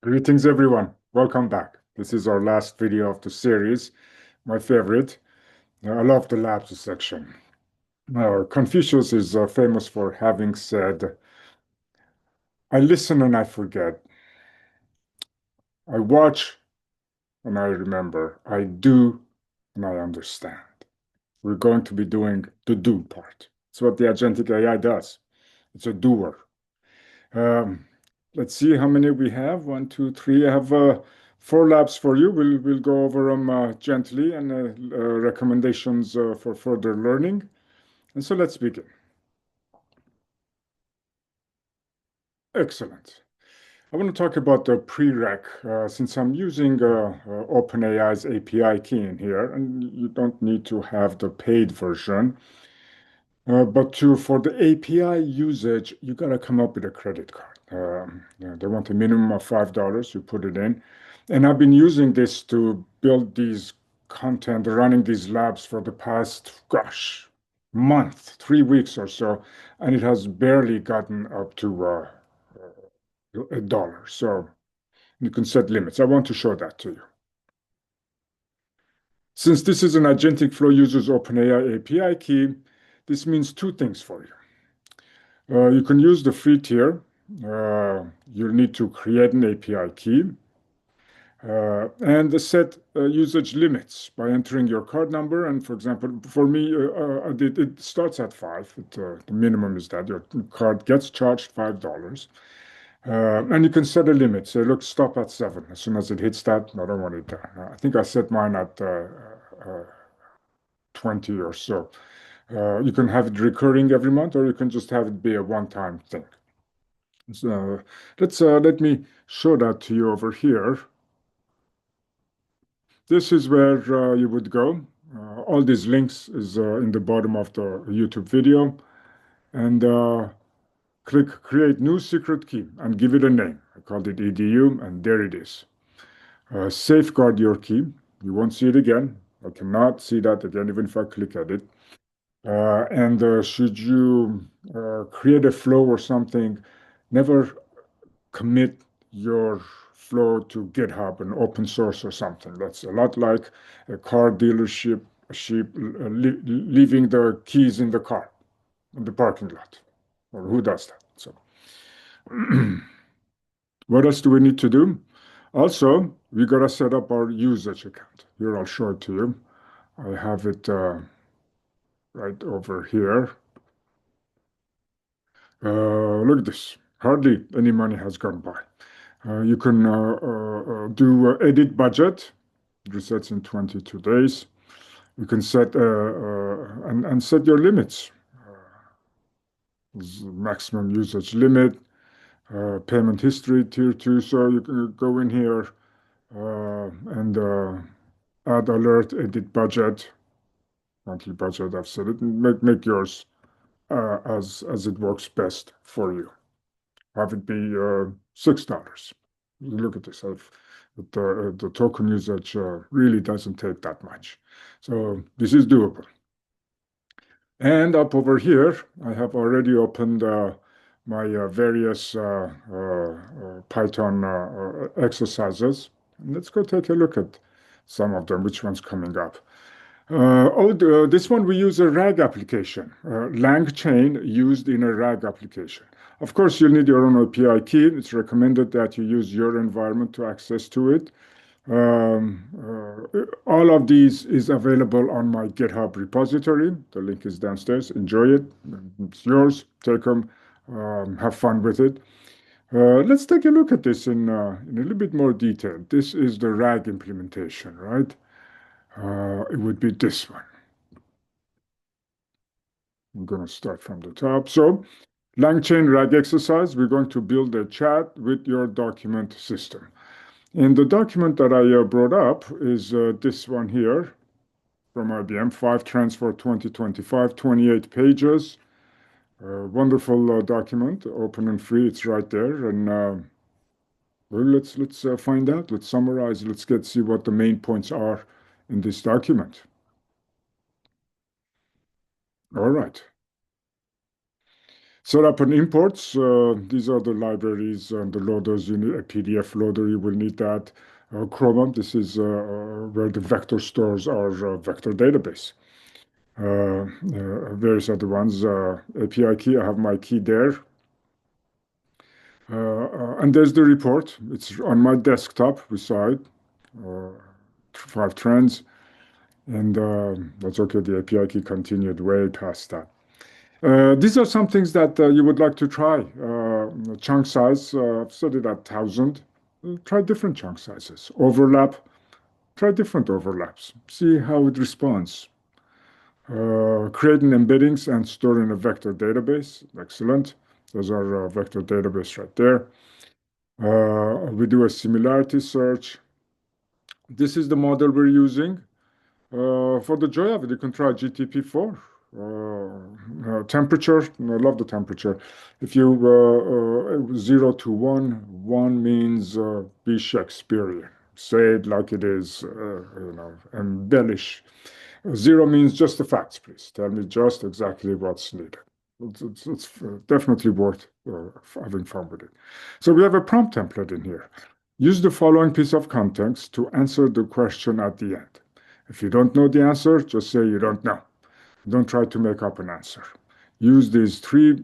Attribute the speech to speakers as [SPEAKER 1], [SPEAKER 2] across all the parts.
[SPEAKER 1] Greetings, everyone. Welcome back. This is our last video of the series, my favorite. I love the labs section. Confucius is famous for having said, I listen and I forget. I watch and I remember. I do and I understand. We're going to be doing the do part. It's what the Agentic AI does. It's a doer. Um, let's see how many we have. One, two, three. I have four labs for you. We'll go over them gently and recommendations for further learning. And so let's begin. Excellent. I want to talk about the prereq since I'm using OpenAI's API key in here, and you don't need to have the paid version. But for the API usage, you got to come up with a credit card. They want a minimum of $5. You put it in. And I've been using this to build these content, running these labs for the past, gosh, month, 3 weeks or so. And it has barely gotten up to $1. So you can set limits. I want to show that to you. Since this is an agentic flow uses OpenAI API key, this means two things for you. You can use the free tier. You'll need to create an API key and set usage limits by entering your card number. And for example, for me, it starts at $5. The minimum is that your card gets charged $5. And you can set a limit. Say, look, stop at 7. As soon as it hits that, I don't want it. I think I set mine at 20 or so. You can have it recurring every month, or you can just have it be a one-time thing. So let me show that to you over here. This is where you would go. All these links is in the bottom of the YouTube video, and click Create New Secret Key and give it a name. I called it EDU, and there it is. Safeguard your key. You won't see it again. I cannot see that again, even if I click at it. And should you create a flow or something, never commit your flow to GitHub and open source or something. That's a lot like a car dealership, leaving the keys in the car, in the parking lot. Or who does that? So, what else do we need to do? Also, we gotta set up our usage account. Here, I'll show it to you. I have it right over here. Look at this. Hardly any money has gone by. You can do edit budget. It resets in 22 days. You can set and set your limits. Maximum usage limit, payment history, tier 2. So you can go in here and add alert, edit budget, monthly budget. I've set it. And make yours as it works best for you. Have it be $6. Look at this. The token usage really doesn't take that much. So this is doable. And up over here, I have already opened my various Python exercises. And let's go take a look at some of them, which one's coming up. This one we use a RAG application, LangChain used in a RAG application. Of course, you'll need your own API key. It's recommended that you use your environment to access to it. All of these is available on my GitHub repository. The link is downstairs. Enjoy it. It's yours. Take them. Have fun with it. Let's take a look at this in a little bit more detail. This is the RAG implementation, right? It would be this one. I'm going to start from the top. So, LangChain RAG exercise, we're going to build a chat with your document system. And the document that I brought up is this one here from IBM, 5 Transfer 2025, 28 pages. Wonderful document, open and free. It's right there. And well, let's find out. Let's summarize. Let's see what the main points are in this document. All right. Set up and imports. These are the libraries and the loaders. You need a PDF loader. You will need that. Chrome, this is where the vector stores our vector database. Various other ones. API key, I have my key there. And there's the report. It's on my desktop beside uh, 5 trends. And that's okay. The API key continued way past that. These are some things that you would like to try. Chunk size, I've set it at 1,000. Try different chunk sizes. Overlap, try different overlaps. See how it responds. Creating embeddings and storing a vector database. Excellent. Those are vector database right there. We do a similarity search. This is the model we're using. For the joy of it, you can try GTP4. Temperature, I love the temperature. If you 0 to 1, 1 means be Shakespearean. Say it like it is, embellish. 0 means just the facts, please. Tell me just exactly what's needed. It's definitely worth having fun with it. So we have a prompt template in here. Use the following piece of context to answer the question at the end. If you don't know the answer, just say you don't know. Don't try to make up an answer. Use use 3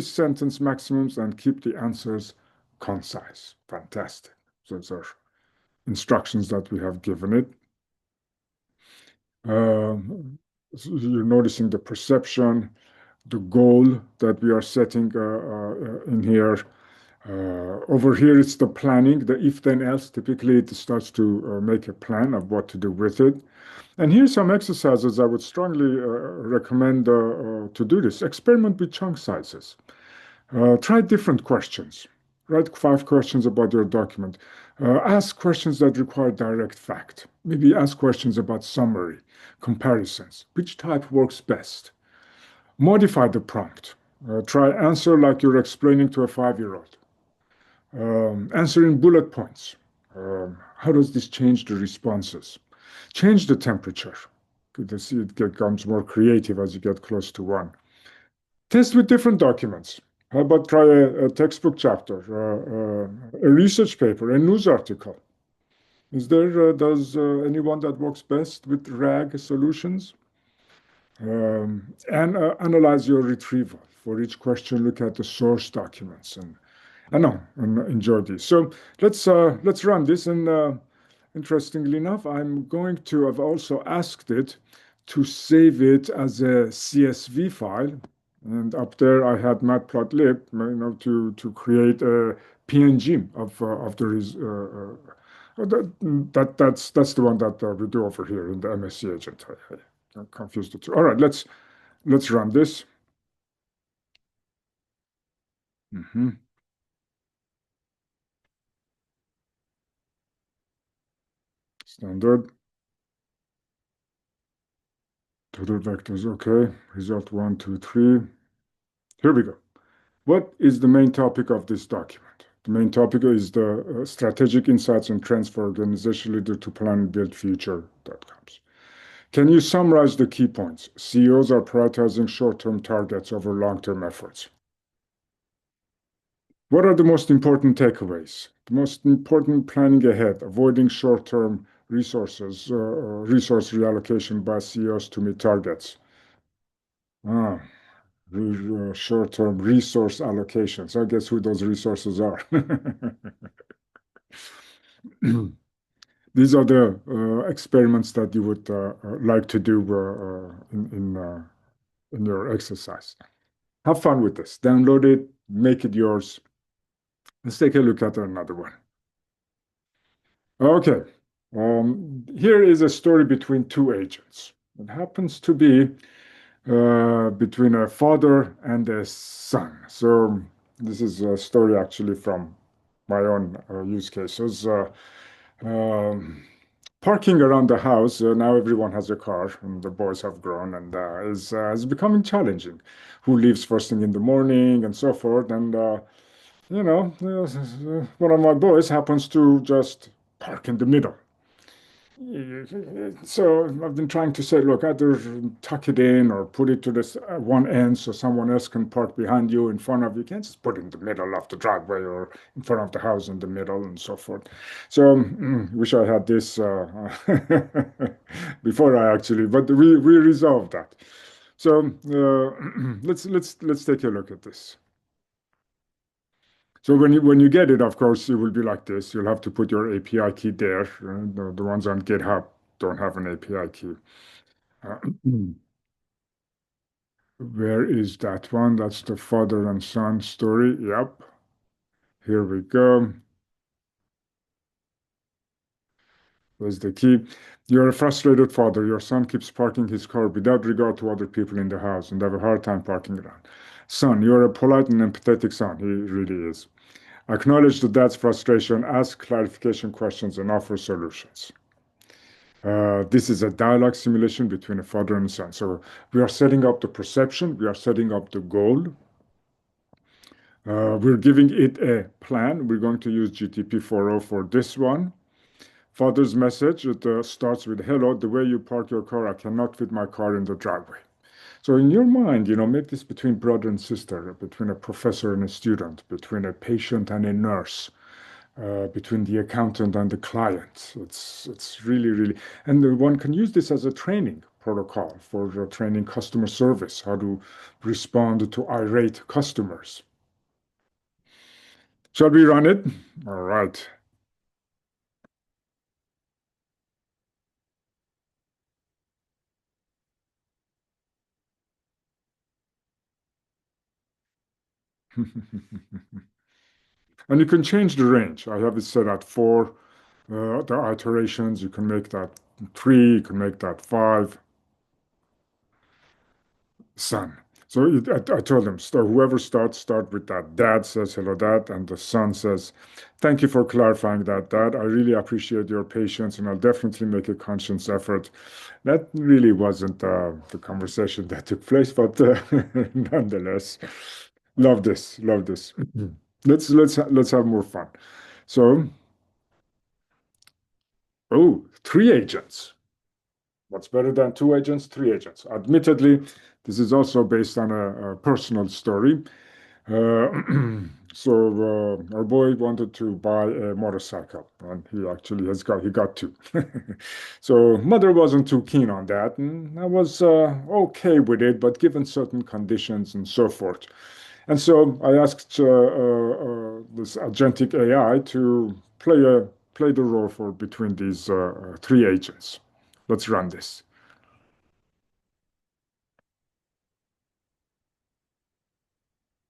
[SPEAKER 1] sentence maximums and keep the answers concise. Fantastic. Those are instructions that we have given it. So you're noticing the perception, the goal that we are setting in here. Over here, it's the planning, the if then else. Typically, it starts to make a plan of what to do with it. And here's some exercises I would strongly recommend to do this. Experiment with chunk sizes. Try different questions. Write 5 questions about your document. Ask questions that require direct fact. Maybe ask questions about summary, comparisons. Which type works best? Modify the prompt. Try answer like you're explaining to a 5-year-old. Answer in bullet points. How does this change the responses? Change the temperature. It becomes more creative as you get close to 1. Test with different documents. How about try a textbook chapter, a research paper, a news article? Does anyone that works best with RAG solutions? And analyze your retrieval. For each question, look at the source documents and enjoy these. So let's run this. And interestingly enough, I've also asked it to save it as a CSV file. And up there, I had matplotlib, to create a PNG of the that's the one that we do over here in the MSC agent. I confused the two. All right, let's run this. Mhm. Standard. Total vectors, okay. Result 1, 2, 3. Here we go. What is the main topic of this document? The main topic is the strategic insights and trends for organization leader to plan and build future outcomes. Can you summarize the key points? CEOs are prioritizing short-term targets over long-term efforts. What are the most important takeaways? The most important planning ahead, avoiding short-term resource reallocation by CEOs to meet targets. Ah, short-term resource allocations. I guess who those resources are. These are the experiments that you would like to do in your exercise. Have fun with this. Download it, make it yours. Let's take a look at another one. Okay. Here is a story between 2 agents. It happens to be between a father and a son. So this is a story actually from my own use cases. Um, Parking around the house, now everyone has a car, and the boys have grown, and is becoming challenging. Who leaves first thing in the morning, and so forth. And one of my boys happens to just park in the middle. So I've been trying to say, look, either tuck it in or put it to this one end so someone else can park behind you, in front of you. You can't just put it in the middle of the driveway or in front of the house in the middle and so forth. So wish I had this before I actually, but we resolved that. So let's take a look at this. So when you get it, of course, it will be like this. You'll have to put your API key there. The ones on GitHub don't have an API key. Uh, where is that one? That's the father and son story. Yep. Here we go. There's the key. You're a frustrated father. Your son keeps parking his car without regard to other people in the house and have a hard time parking around. Son, you're a polite and empathetic son. He really is. Acknowledge the dad's frustration, ask clarification questions, and offer solutions. This is a dialogue simulation between a father and son. So we are setting up the perception, we are setting up the goal. We're giving it a plan. We're going to use GTP 4.0 for this one. Father's message, it starts with, hello, the way you park your car, I cannot fit my car in the driveway. So in your mind, make this between brother and sister, between a professor and a student, between a patient and a nurse, between the accountant and the client. It's really, really, and one can use this as a training protocol for training customer service, how to respond to irate customers. Shall we run it? All right. And you can change the range. I have it set at four. The iterations, you can make that three, you can make that five. Son. So I told him, whoever starts, start with that. Dad says, hello, dad. And the son says, thank you for clarifying that, dad. I really appreciate your patience and I'll definitely make a conscious effort. That really wasn't the conversation that took place, but nonetheless, love this, love this. Let's have more fun. So, oh, three agents. What's better than two agents? Three agents. Admittedly, this is also based on a personal story. Uh, our boy wanted to buy a motorcycle, and he got two. So mother wasn't too keen on that, and I was okay with it, but given certain conditions and so forth. And so I asked this agentic AI to play the role for between these three agents. Let's run this.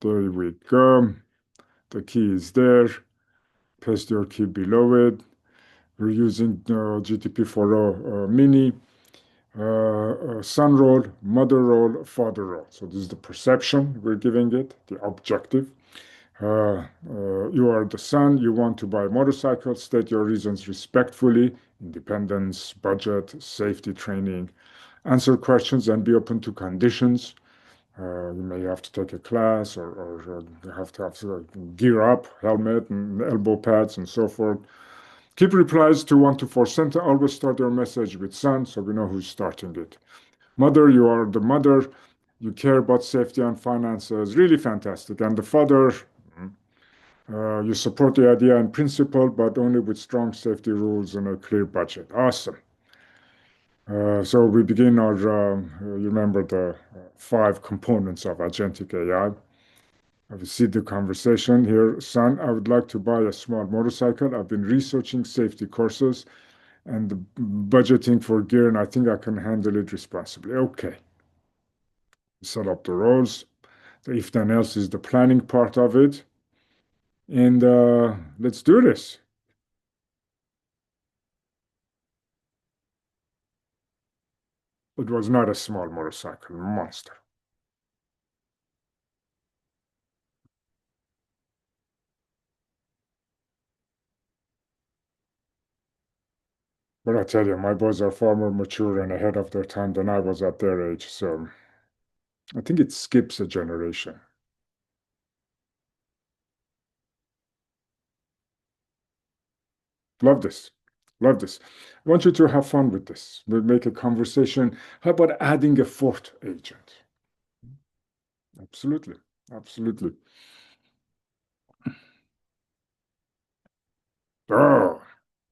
[SPEAKER 1] There we go. The key is there. Paste your key below it. We're using GTP 4.0 mini, son role, mother role, father role. So this is the perception we're giving it, the objective. You are the son, you want to buy a motorcycle, state your reasons respectfully, independence, budget, safety training, answer questions and be open to conditions. You may have to take a class or you have to have gear up, helmet and elbow pads and so forth. Keep replies to 1 to 4 sentence. Always start your message with son so we know who's starting it. Mother, you are the mother. You care about safety and finances. Really fantastic. And the father, you support the idea in principle, but only with strong safety rules and a clear budget. Awesome. So we begin you remember the five components of agentic AI. I see the conversation here. Son, I would like to buy a small motorcycle. I've been researching safety courses and the budgeting for gear, and I think I can handle it responsibly. Okay. Set up the roles. The if then else is the planning part of it. And let's do this. It was not a small motorcycle, monster. But I tell you, my boys are far more mature and ahead of their time than I was at their age. So I think it skips a generation. Love this. Love this. I want you to have fun with this. We'll make a conversation. How about adding a fourth agent? Absolutely. Absolutely. Oh,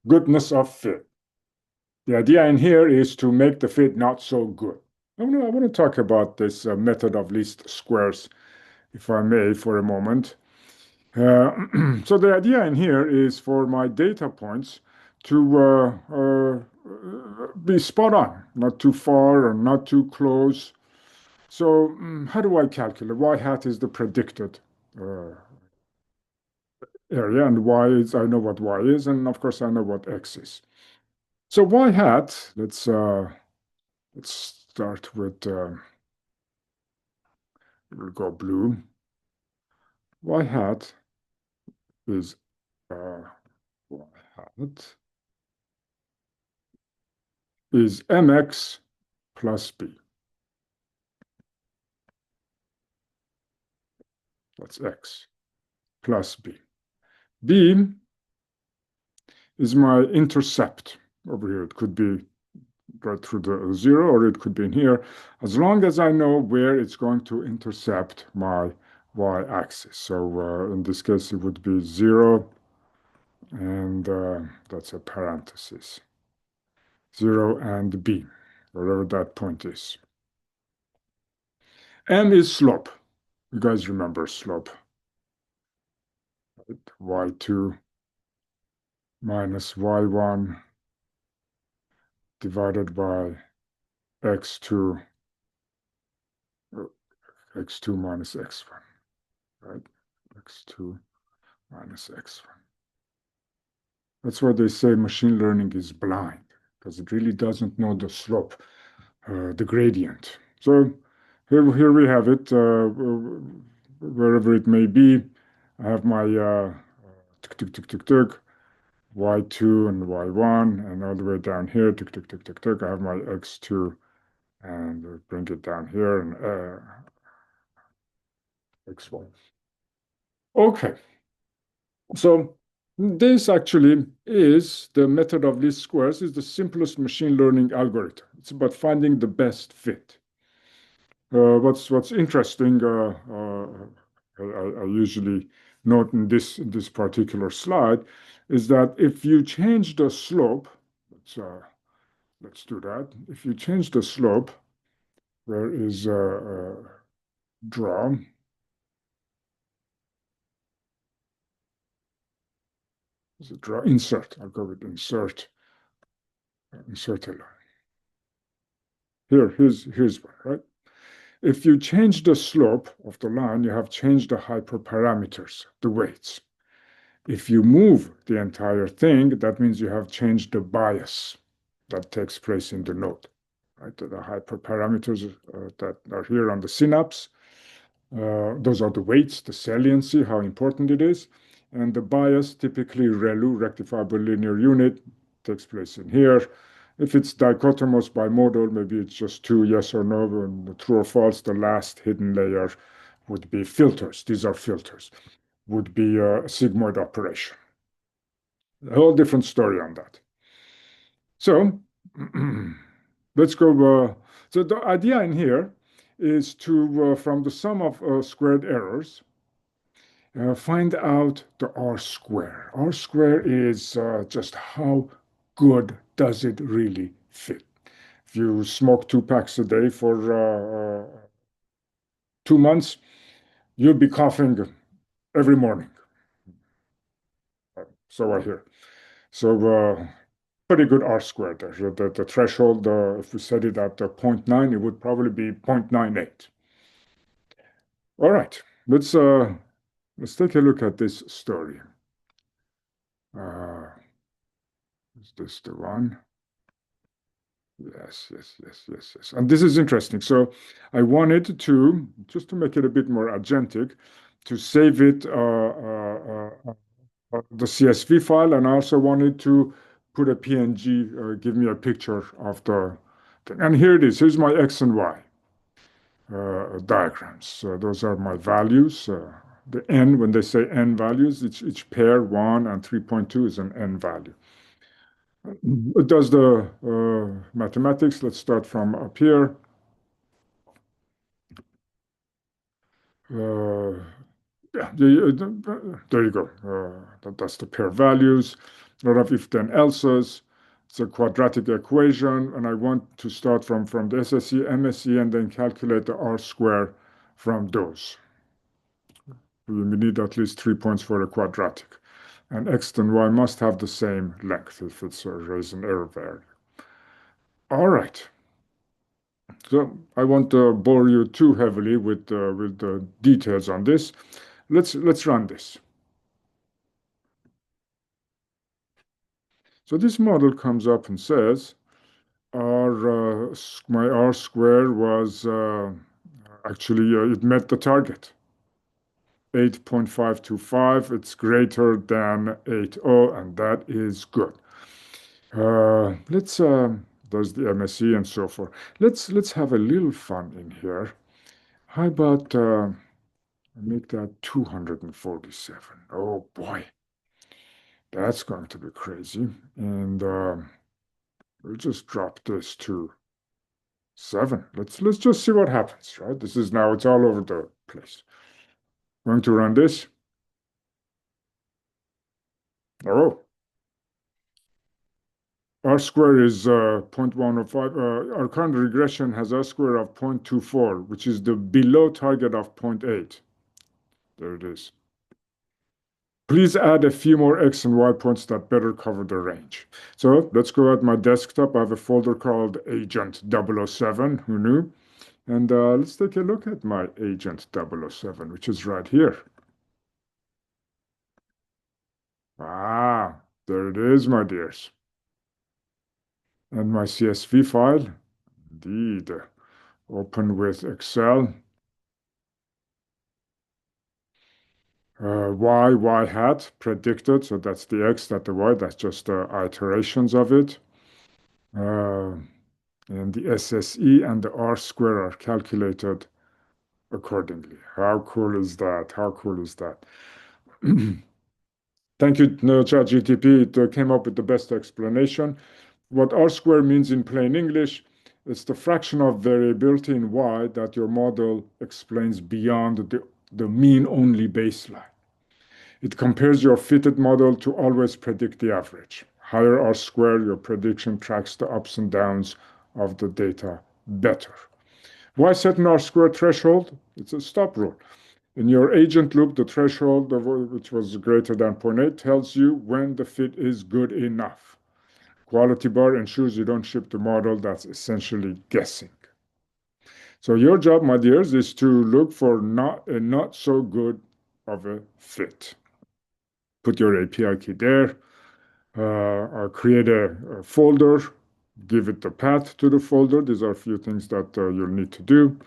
[SPEAKER 1] goodness of fit. The idea in here is to make the fit not so good. I want to talk about this method of least squares, if I may, for a moment. So the idea in here is for my data points to be spot on, not too far or not too close. So how do I calculate? Y hat is the predicted uh, area, and Y is, I know what Y is, and of course I know what X is. So Y hat, let's start with we'll go blue. Y hat is Y hat is mx plus b. That's x plus b. B is my intercept over here. It could be right through the zero, or it could be in here, as long as I know where it's going to intercept my y-axis. So in this case, it would be 0, and that's a parenthesis. 0 and b, wherever that point is. M is slope. You guys remember slope. Right? Y2 minus y1 divided by x2, x2 minus x1, right? x2 minus x1. That's why they say machine learning is blind, because it really doesn't know the slope, the gradient. So here we have it, wherever it may be. I have my tick, tick, tick, tick, tick, y2 and y1, and all the way down here, tick, tick, tick, tick, tick, I have my x2, and bring it down here, and x1. Okay, so this actually is the method of least squares, is the simplest machine learning algorithm. It's about finding the best fit. What's interesting, I usually note in this particular slide, is that if you change the slope, let's do that. If you change the slope, where is draw? Is it draw? Insert. I'll go with insert. Insert a line. Here's one, right? If you change the slope of the line, you have changed the hyperparameters, the weights. If you move the entire thing, that means you have changed the bias that takes place in the node. Right? The hyperparameters that are here on the synapse, those are the weights, the saliency, how important it is. And the bias, typically ReLU, rectifiable linear unit, takes place in here. If it's dichotomous bimodal, maybe it's just two yes or no, and true or false. The last hidden layer would be filters. These are filters, would be a sigmoid operation. A whole different story on that. So let's go. So the idea in here is to, from the sum of squared errors, find out the R square. R square is just how good does it really fit. If you smoke 2 packs a day for 2 months, you'll be coughing every morning. So I hear. So pretty good R squared there. So the threshold, if we set it at 0.9, it would probably be 0.98. All right, let's take a look at this story. Uh, is this the one? Yes, yes, yes, yes, yes. And this is interesting. So I wanted to, just to make it a bit more agentic, to save it, the CSV file, and I also wanted to put a PNG, give me a picture of the thing. And here it is. Here's my X and Y diagrams. So those are my values. The n, when they say n values, each pair 1 and 3.2 is an n value. It does the mathematics. Let's start from up here. Uh, yeah, there you go. That's the pair values. A lot of if-then else's. It's a quadratic equation, and I want to start from the SSE, MSE, and then calculate the R square from those. We need at least 3 points for a quadratic. And X and Y must have the same length if it's a raise and error value. All right. So I won't bore you too heavily with the details on this. Let's run this. So this model comes up and says my R square was actually it met the target. 8.525. It's greater than 80, and that is good. Let's There's the MSE and so forth. Let's have a little fun in here. How about make that 247? Oh boy, that's going to be crazy. And we'll just drop this to 7. Let's just see what happens, right? This is now it's all over the place. Going to run this. Oh, R square is 0.105. Our current regression has R square of 0.24, which is the below target of 0.8. There it is. Please add a few more X and Y points that better cover the range. So let's go at my desktop. I have a folder called Agent 007. Who knew? And let's take a look at my Agent 007, which is right here. Ah, there it is, my dears. And my CSV file, indeed, open with Excel. Y hat predicted, so that's the X, that the Y, that's just iterations of it. And the SSE and the R square are calculated accordingly. How cool is that? How cool is that? Thank you, ChatGTP. It came up with the best explanation. What R square means in plain English, it's the fraction of variability in Y that your model explains beyond the mean-only baseline. It compares your fitted model to always predict the average. Higher R square, your prediction tracks the ups and downs of the data better. Why set an R square threshold? It's a stop rule. In your agent loop, the threshold, which was greater than 0.8, tells you when the fit is good enough. Quality bar ensures you don't ship the model that's essentially guessing. So your job, my dears, is to look for not so good of a fit. Put your API key there, create a folder, give it the path to the folder. These are a few things that you'll need to do.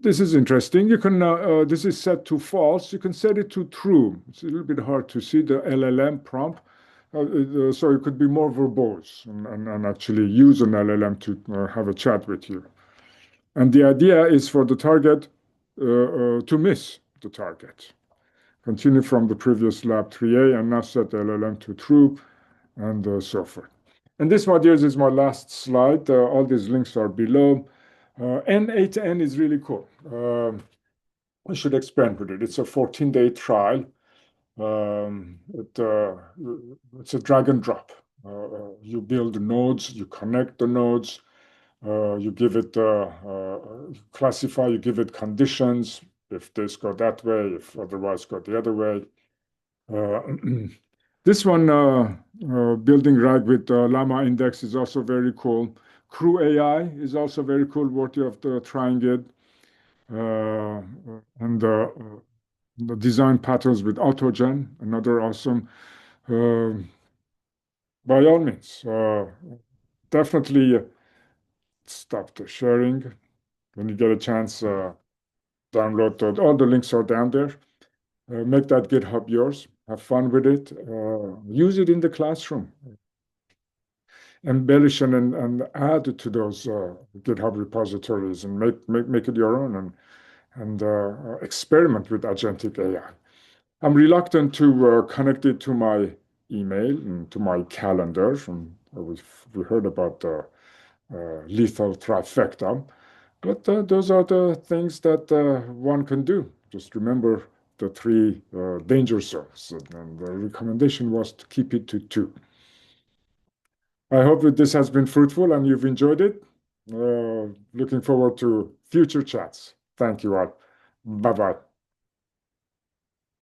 [SPEAKER 1] This is interesting. You can this is set to false. You can set it to true. It's a little bit hard to see the LLM prompt. So it could be more verbose and actually use an LLM to have a chat with you. And the idea is for the target to miss the target. Continue from the previous lab 3A and now set the LLM to true and so forth. And this, my dears, is my last slide. All these links are below. N8N is really cool. I should experiment with it. It's a 14-day trial. It's a drag and drop. You build nodes, you connect the nodes, you give it classify, you give it conditions. If this go that way, if otherwise go the other way. This one, building RAG with Llama Index is also very cool. crewAI is also very cool, worthy of trying it. And the design patterns with AutoGen, another awesome. Uh, by all means, definitely stop the sharing. When you get a chance, download all the links are down there. Make that GitHub yours. Have fun with it. Use it in the classroom. Embellish and add to those GitHub repositories and make it your own and experiment with agentic AI. I'm reluctant to connect it to my email and to my calendar. And we heard about the lethal trifecta. But those are the things that one can do. Just remember the three danger zones. And the recommendation was to keep it to two. I hope that this has been fruitful and you've enjoyed it. Looking forward to future chats. Thank you all. Bye bye.